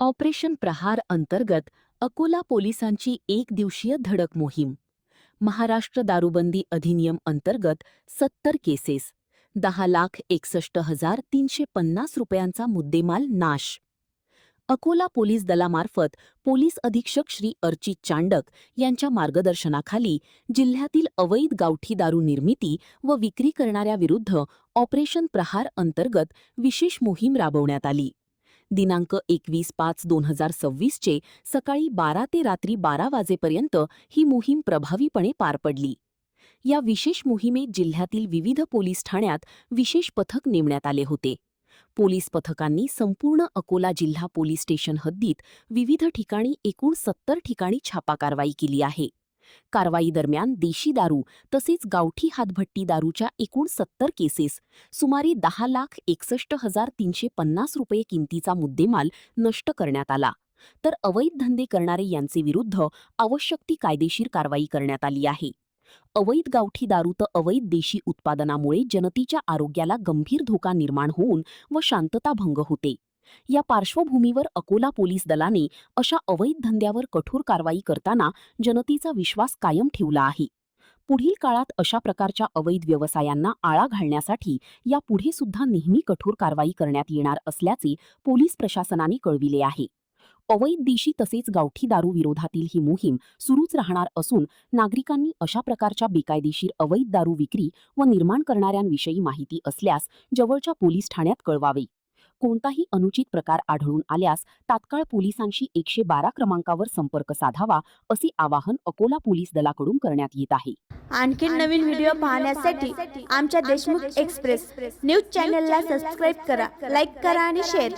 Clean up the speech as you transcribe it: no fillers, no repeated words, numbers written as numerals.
Operation प्रहार अंतर्गत अकोला पोलिसांची एक दिवसीय धडक मोहीम. महाराष्ट्र दारूबंदी अधिनियम अंतर्गत 70 केसेस, 10,61,350 रुपयांचा मुद्देमाल नाश. अकोला पोलीस दलामार्फत पोलीस अधीक्षक श्री अर्चित चांडक यांच्या मार्गदर्शनाखाली जिल्ह्यातील अवैध गावठी दारू निर्मिती व विक्री करणाऱ्याविरुद्ध ऑपरेशन प्रहार अंतर्गत विशेष मोहीम राबवण्यात आली. दिनांक 21/5/2026 चे सकाळी 12 ते रात्री 12 वाजेपर्यंत ही मोहीम प्रभावीपणे पार पडली. या विशेष मोहिमेत जिल्ह्यातील विविध पोलीस ठाण्यात विशेष पथक नेमण्यात आले होते. पोलीस पथकांनी संपूर्ण अकोला जिल्हा पोलीस स्टेशन हद्दीत विविध ठिकाणी एकूण 70 ठिकाणी छापा कारवाई केली आहे. कारवाई दरम्यान देशी दारू तसेच गावठी हातभट्टी दारूच्या एकूण 70 केसेस, सुमारे 10,61,350 रुपये किमतीचा मुद्देमाल नष्ट करण्यात आला. तर अवैध धंदे करणारे यांचे विरुद्ध आवश्यक ती कायदेशीर कारवाई करण्यात आली आहे. अवैध गावठी दारू तर अवैध देशी उत्पादनामुळे जनतेच्या आरोग्याला गंभीर धोका निर्माण होऊन व शांतता भंग होते. या पार्श्वभूमीवर अकोला पोलीस दलाने अशा अवैध धंद्यावर कठोर कारवाई करताना जनतेचा विश्वास कायम ठेवला आहे. पुढील काळात अशा प्रकारच्या अवैध व्यवसायांना आळा घालण्यासाठी यापुढे सुद्धा नेहमी कठोर कारवाई करण्यात येणार असल्याचे पोलीस प्रशासनाने कळविले आहे. अवैध देशी तसेच गावठी दारू विरोधातील ही मोहीम सुरूच राहणार असून नागरिकांनी अशा प्रकारच्या बेकायदेशीर अवैध दारू विक्री व निर्माण करणाऱ्यांविषयी माहिती असल्यास जवळच्या पोलीस ठाण्यात कळवावे. कोणताही अनुचित प्रकार आढळून आल्यास तात्काळ पोलिसांशी 112 क्रमांकावर संपर्क साधावा असे आवाहन अकोला पोलीस दलाकडून करण्यात येत आहे. आणखी नवीन व्हिडिओ पाहण्यासाठी आमच्या देशमुख एक्सप्रेस न्यूज चॅनलला सबस्क्राईब करा, लाईक करा आणि शेअर करा.